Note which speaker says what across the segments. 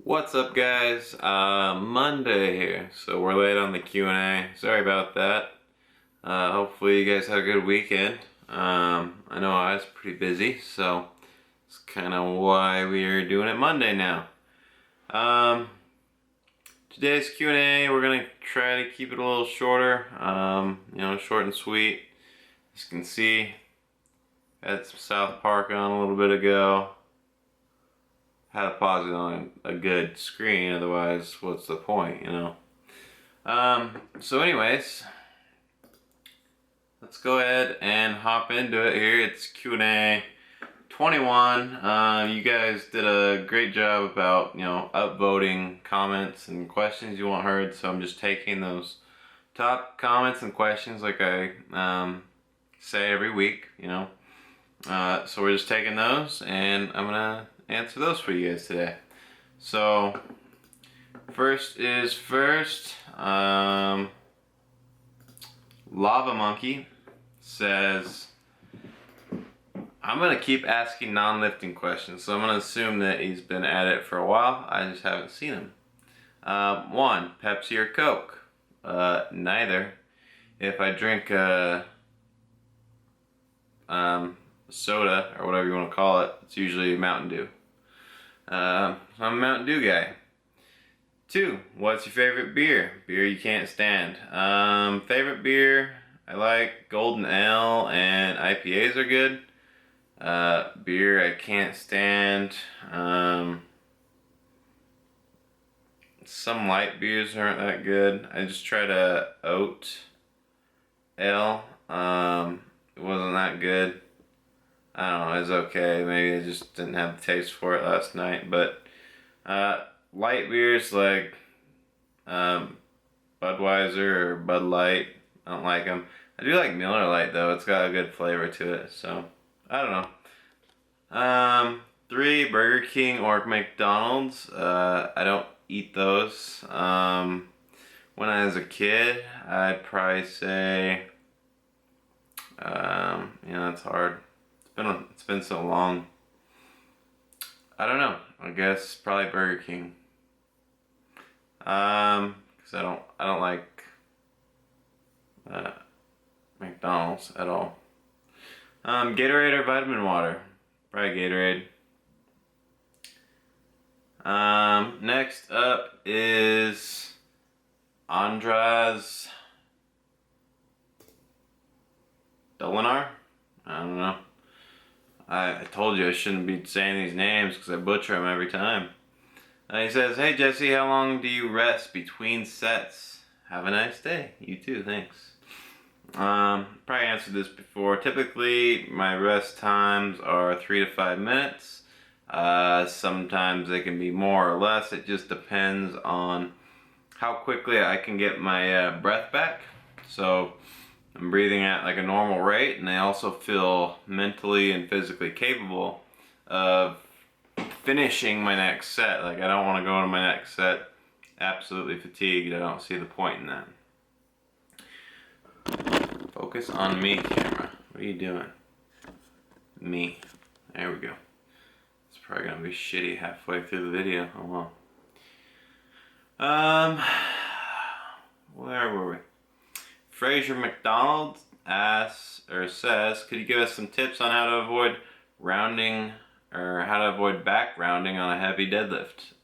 Speaker 1: What's up, guys? Monday here, so we're late on the Q&A. Sorry about that. Hopefully you guys had a good weekend. I know I was pretty busy, so it's kind of why we are doing it Monday now. Today's Q&A, we're gonna try to keep it a little shorter. Short and sweet. As you can see, had some South Park on a little bit ago. Had to pause it on a good screen, otherwise what's the point, you know? So anyways, let's go ahead and hop into it here. It's Q&A 21. You guys did a great job about, upvoting comments and questions you want heard, so I'm just taking those top comments and questions like I say every week, so we're just taking those, and I'm gonna answer those for you guys today. So first is first. Lava Monkey says, I'm gonna keep asking non-lifting questions, so I'm gonna assume that he's been at it for a while. I just haven't seen him. 1, Pepsi or Coke? Neither. If I drink soda, or whatever you want to call it, it's usually Mountain Dew. I'm a Mountain Dew guy. 2, what's your favorite beer? Beer you can't stand. Favorite beer, I like Golden Ale, and IPAs are good. Beer I can't stand. Some light beers aren't that good. I just tried a oat ale. It wasn't that good. I don't know, it was okay. Maybe I just didn't have the taste for it last night. But light beers like Budweiser or Bud Light, I don't like them. I do like Miller Lite though. It's got a good flavor to it. So I don't know. 3, Burger King or McDonald's. I don't eat those. When I was a kid, I'd probably say, it's hard. It's been so long. I don't know. I guess probably Burger King. Cause I don't like McDonald's at all. Gatorade or vitamin water? Probably Gatorade. Next up is Andras Dolinar. I don't know. I told you I shouldn't be saying these names because I butcher them every time. He says, hey Jesse, how long do you rest between sets? Have a nice day. You too, thanks. Probably answered this before. Typically, my rest times are 3 to 5 minutes. Sometimes they can be more or less. It just depends on how quickly I can get my breath back. So I'm breathing at like a normal rate, and I also feel mentally and physically capable of finishing my next set. Like, I don't want to go into my next set absolutely fatigued. I don't see the point in that. Focus on me, camera. What are you doing? Me. There we go. It's probably gonna be shitty halfway through the video. Oh well. Where were we? Fraser McDonald says, could you give us some tips on how to avoid rounding, or how to avoid back rounding on a heavy deadlift?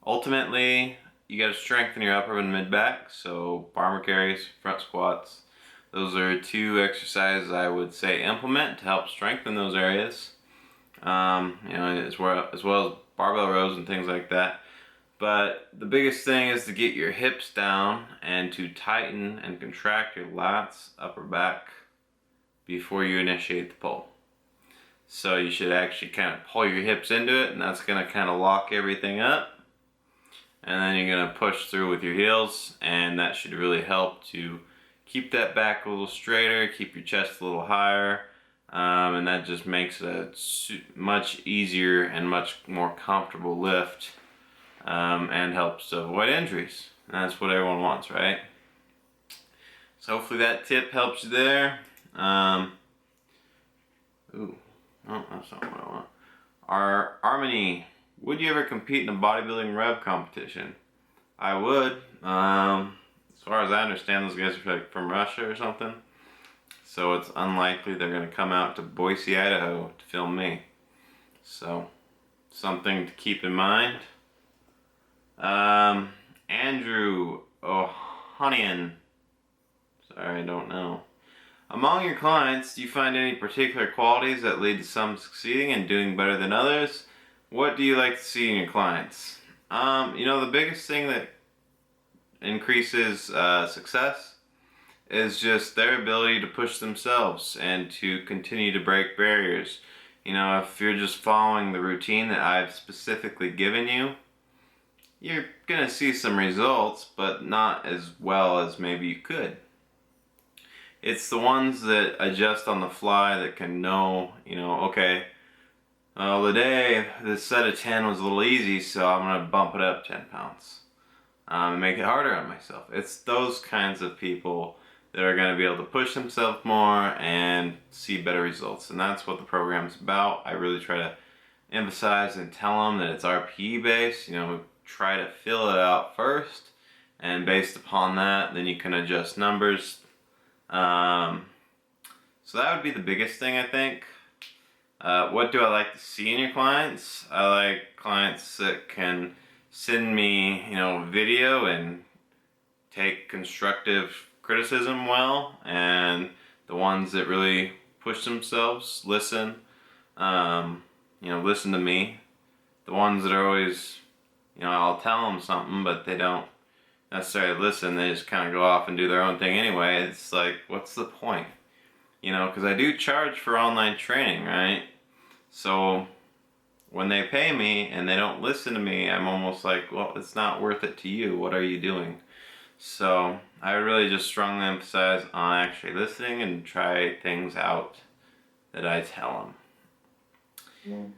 Speaker 1: Ultimately, you got to strengthen your upper and mid back. So farmer carries, front squats. Those are 2 exercises I would say implement to help strengthen those areas. As well as barbell rows and things like that. But the biggest thing is to get your hips down and to tighten and contract your lats, upper back, before you initiate the pull. So you should actually kind of pull your hips into it, and that's going to kind of lock everything up. And then you're going to push through with your heels, and that should really help to keep that back a little straighter, keep your chest a little higher, and that just makes it a much easier and much more comfortable lift. And helps to avoid injuries. And that's what everyone wants, right? So hopefully that tip helps you there. Ooh, no, that's not what I want. Our Harmony would you ever compete in a bodybuilding rev competition? I would. As far as I understand, those guys are like from Russia or something. So it's unlikely they're going to come out to Boise, Idaho to film me. So, something to keep in mind. Andrew O'Honian. Sorry, I don't know. Among your clients, do you find any particular qualities that lead to some succeeding and doing better than others? What do you like to see in your clients? The biggest thing that increases success is just their ability to push themselves and to continue to break barriers. If you're just following the routine that I've specifically given you, you're gonna see some results, but not as well as maybe you could. It's the ones that adjust on the fly that can know, okay, today this set of 10 was a little easy, so I'm gonna bump it up 10 pounds. And make it harder on myself. It's those kinds of people that are going to be able to push themselves more and see better results. And that's what the program's about. I really try to emphasize and tell them that it's RPE based. Try to fill it out first, and based upon that, then you can adjust numbers. So that would be the biggest thing, I think. What do I like to see in your clients? I like clients that can send me, video and take constructive criticism well, and the ones that really push themselves, listen to me. The ones that are always, I'll tell them something, but they don't necessarily listen. They just kind of go off and do their own thing anyway. It's like, what's the point? Because I do charge for online training, right? So when they pay me and they don't listen to me, I'm almost like, well, it's not worth it to you. What are you doing? So I really just strongly emphasize on actually listening and try things out that I tell them.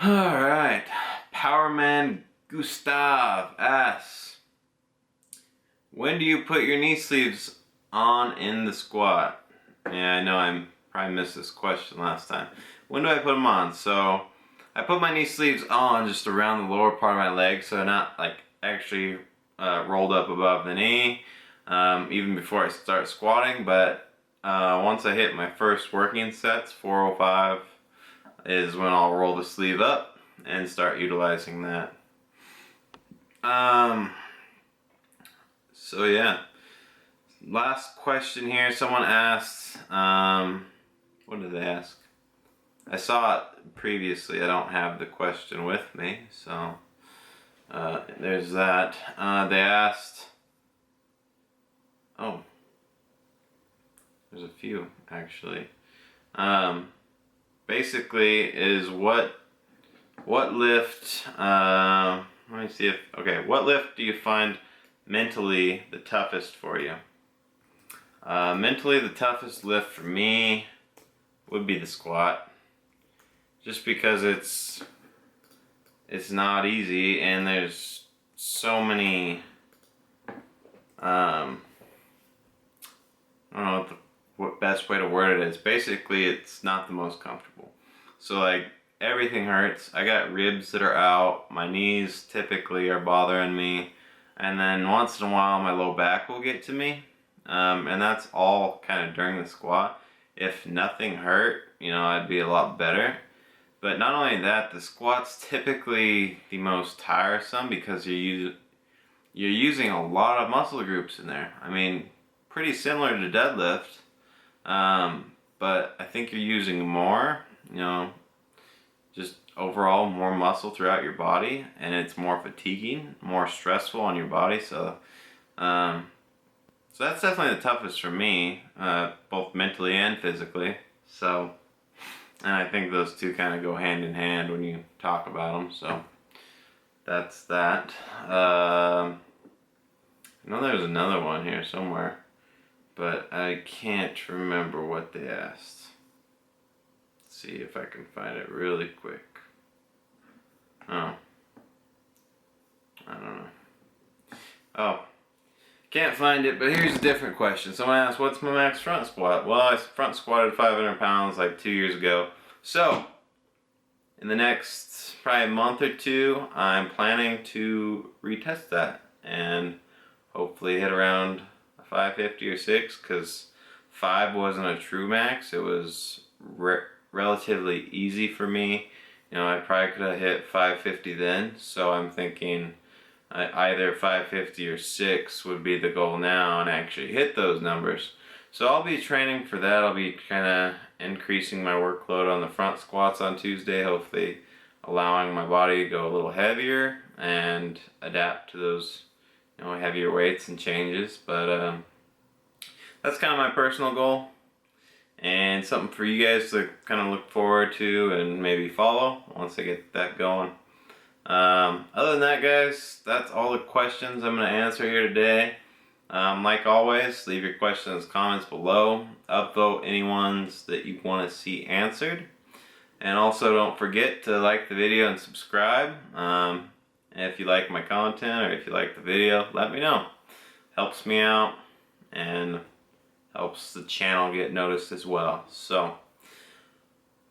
Speaker 1: Alright, Powerman Gustav asks, when do you put your knee sleeves on in the squat? Yeah, I know I probably missed this question last time. When do I put them on? So I put my knee sleeves on just around the lower part of my leg, so they're not like actually rolled up above the knee, even before I start squatting. But once I hit my first working sets, 405, is when I'll roll the sleeve up and start utilizing that. So yeah, last question here. Someone asked, what did they ask? I saw it previously. I don't have the question with me, so there's that. They asked, there's a few actually. Basically, is what lift? Let me see if what lift do you find mentally the toughest for you? Mentally, the toughest lift for me would be the squat. Just because it's not easy, and there's so many, I don't know what best way to word it is. Basically, it's not the most comfortable. So like, everything hurts. I got ribs that are out. My knees typically are bothering me. And then once in a while, my low back will get to me. And that's all kind of during the squat. If nothing hurt, I'd be a lot better. But not only that, the squat's typically the most tiresome because you're using a lot of muscle groups in there. I mean, pretty similar to deadlift, but I think you're using more, just overall more muscle throughout your body, and it's more fatiguing, more stressful on your body. So that's definitely the toughest for me, both mentally and physically. So. And I think those two kind of go hand in hand when you talk about them, so that's that. I know there's another one here somewhere, but I can't remember what they asked. Let's see if I can find it really quick. Oh. I don't know. Oh. Can't find it, but here's a different question. Someone asked, what's my max front squat? Well, I front squatted 500 pounds like 2 years ago. So, in the next probably month or two, I'm planning to retest that and hopefully hit around a 550 or 6, because 5 wasn't a true max. It was relatively easy for me. You know, I probably could have hit 550 then, so I'm thinking either 550 or 6 would be the goal now and actually hit those numbers. So I'll be training for that. I'll be kind of increasing my workload on the front squats on Tuesday, hopefully allowing my body to go a little heavier and adapt to those, you know, heavier weights and changes. But that's kind of my personal goal, and something for you guys to kind of look forward to and maybe follow once I get that going. Other than that, guys, that's all the questions I'm going to answer here today. Like always, leave your questions, comments below. Upvote any ones that you want to see answered. And also don't forget to like the video and subscribe. If you like my content or if you like the video, let me know. Helps me out and helps the channel get noticed as well. So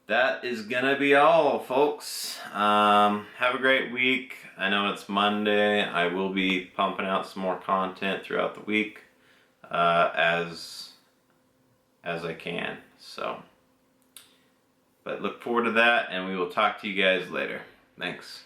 Speaker 1: that is gonna be all, folks. Have a great week. I know it's Monday. I will be pumping out some more content throughout the week as I can. So, but look forward to that, and we will talk to you guys later. Thanks.